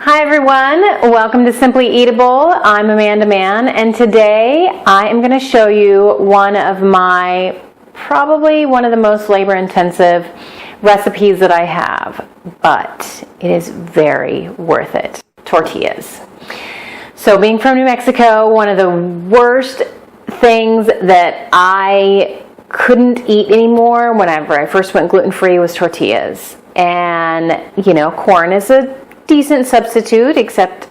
Hi everyone, welcome to Simply Eatable. I'm Amanda Mann, and today I am going to show you probably one of the most labor-intensive recipes that I have, but it is very worth it. Tortillas. So being from New Mexico, one of the worst things that I couldn't eat anymore whenever I first went gluten-free was tortillas. And, you know, corn is a decent substitute, except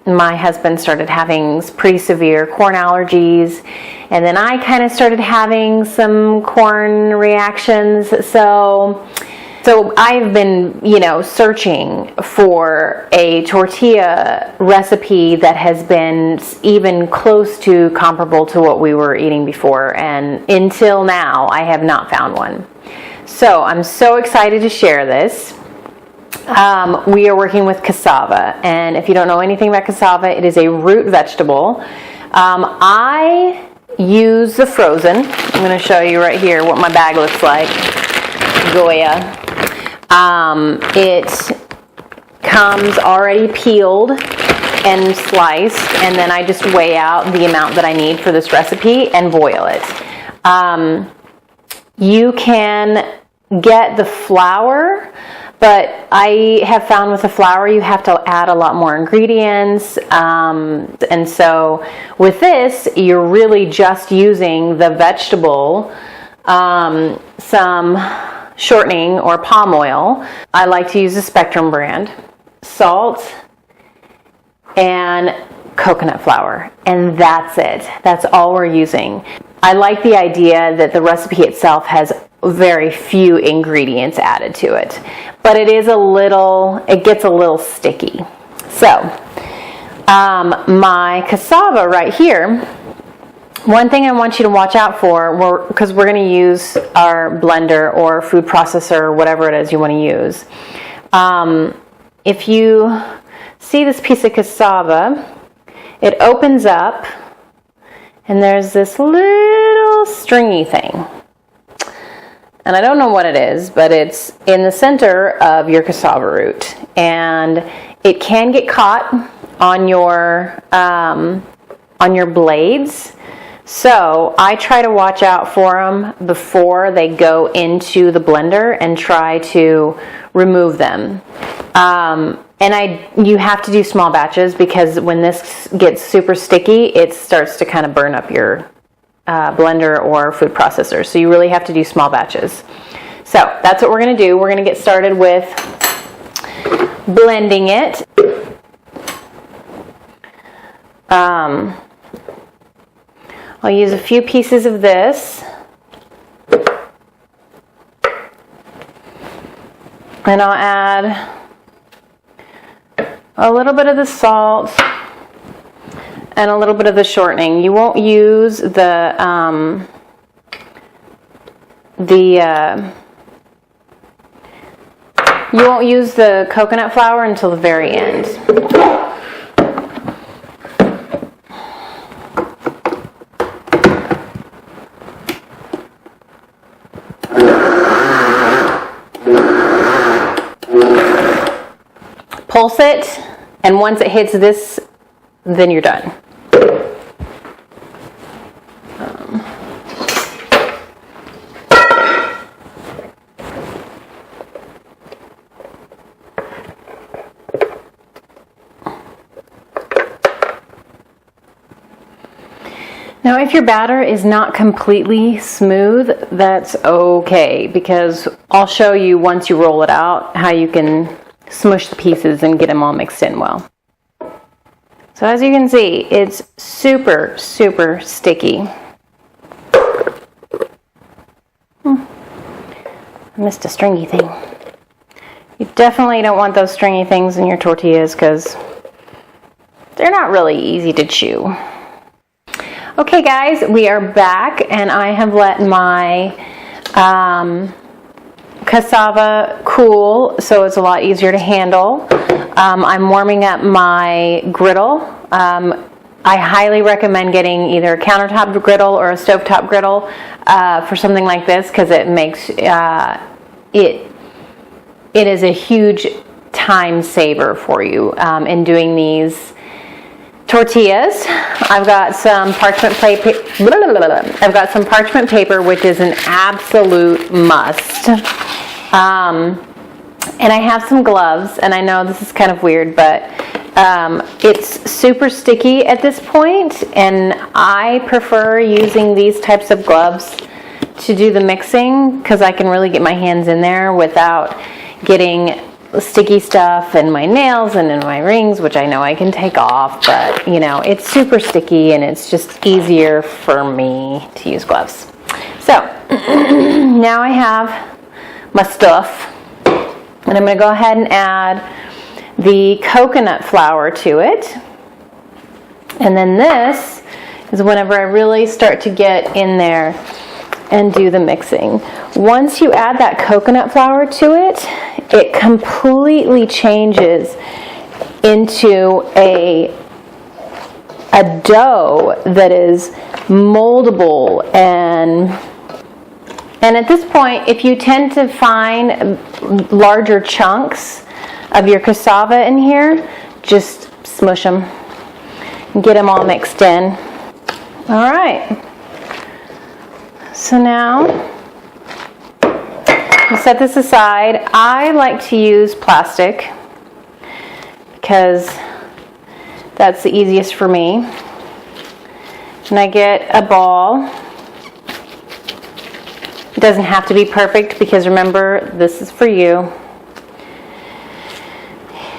my husband started having pretty severe corn allergies, and then I kind of started having some corn reactions. So I've been, searching for a tortilla recipe that has been even close to comparable to what we were eating before, and until now I have not found one. So I'm so excited to share this. We are working with cassava, and if you don't know anything about cassava, it is a root vegetable. I use the frozen. I'm going to show you right here what my bag looks like. Goya. It comes already peeled and sliced, and then I just weigh out the amount that I need for this recipe and boil it. You can get the flour, but I have found with the flour you have to add a lot more ingredients, and so with this you're really just using the vegetable, some shortening or palm oil. I like to use the Spectrum brand, salt, and coconut flour, and that's it. That's all we're using. I like the idea that the recipe itself has very few ingredients added to it, but it gets a little sticky. So my cassava right here, one thing I want you to watch out for, because we're going to use our blender or food processor or whatever it is you want to use. If you see this piece of cassava, it opens up and there's this little stringy thing. And I don't know what it is, but it's in the center of your cassava root, and it can get caught on your blades. So I try to watch out for them before they go into the blender and try to remove them. You have to do small batches, because when this gets super sticky, it starts to kind of burn up your blender or food processor. So you really have to do small batches. So that's what we're going to do. We're going to get started with blending it. I'll use a few pieces of this, and I'll add a little bit of the salt and a little bit of the shortening. You won't use the coconut flour until the very end. Pulse it, and once it hits this, then you're done. Now, if your batter is not completely smooth, that's okay, because I'll show you once you roll it out how you can smush the pieces and get them all mixed in well. So as you can see, it's super, super sticky. I missed a stringy thing. You definitely don't want those stringy things in your tortillas, because they're not really easy to chew. Okay guys, we are back, and I have let my cassava cool, so it's a lot easier to handle. I'm warming up my griddle. I highly recommend getting either a countertop griddle or a stovetop griddle for something like this, because it makes it is a huge time saver for you in doing these tortillas. I've got some parchment paper. I've got some parchment paper, which is an absolute must. And I have some gloves, and I know this is kind of weird, but it's super sticky at this point, and I prefer using these types of gloves to do the mixing because I can really get my hands in there without getting sticky stuff in my nails and in my rings, which I know I can take off, but you know, it's super sticky and it's just easier for me to use gloves. So now I have my stuff, and I'm going to go ahead and add the coconut flour to it. And then this is whenever I really start to get in there and do the mixing. Once you add that coconut flour to it, it completely changes into a dough that is moldable, and at this point, if you tend to find larger chunks of your cassava in here, just smush them and get them all mixed in. All right. So now, you set this aside. I like to use plastic because that's the easiest for me. And I get a ball. It doesn't have to be perfect because remember, this is for you.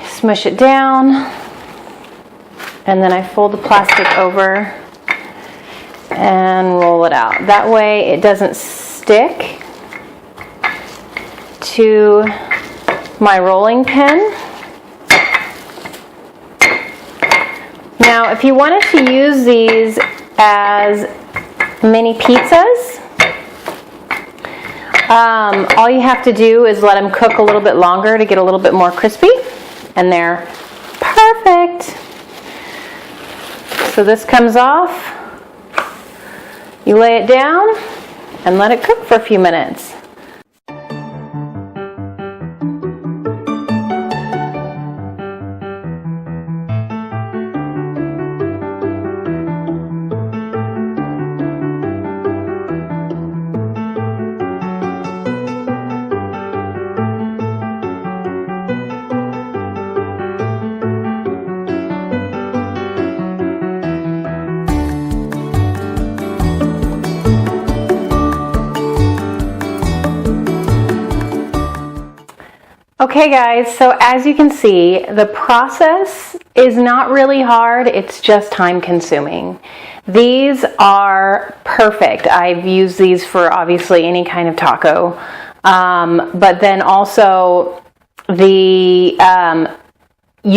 Smush it down, and then I fold the plastic over and roll it out. That way it doesn't stick to my rolling pin. Now, if you wanted to use these as mini pizzas, all you have to do is let them cook a little bit longer to get a little bit more crispy, and they're perfect. So this comes off, you lay it down and let it cook for a few minutes. Okay guys, so as you can see, the process is not really hard, it's just time consuming. These are perfect. I've used these for obviously any kind of taco, but then also you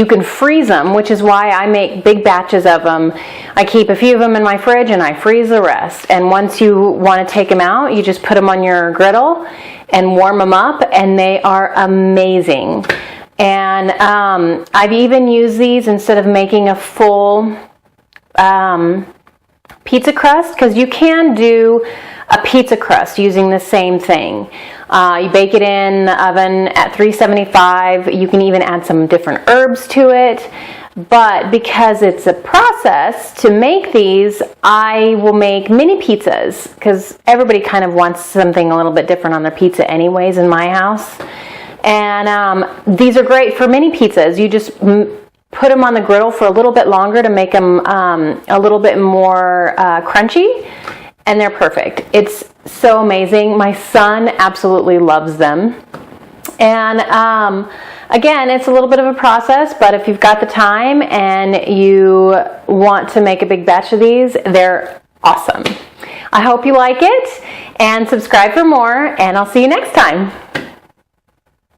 can freeze them, which is why I make big batches of them. I keep a few of them in my fridge and I freeze the rest. And once you want to take them out, you just put them on your griddle and warm them up, and they are amazing. And I've even used these instead of making a full pizza crust, because you can do a pizza crust using the same thing. You bake it in the oven at 375. You can even add some different herbs to it. But because it's a process to make these, I will make mini pizzas because everybody kind of wants something a little bit different on their pizza anyways in my house. And these are great for mini pizzas. You just put them on the griddle for a little bit longer to make them a little bit more crunchy, and they're perfect. It's so amazing. My son absolutely loves them. And again, it's a little bit of a process, but if you've got the time and you want to make a big batch of these, they're awesome. I hope you like it, and subscribe for more, and I'll see you next time.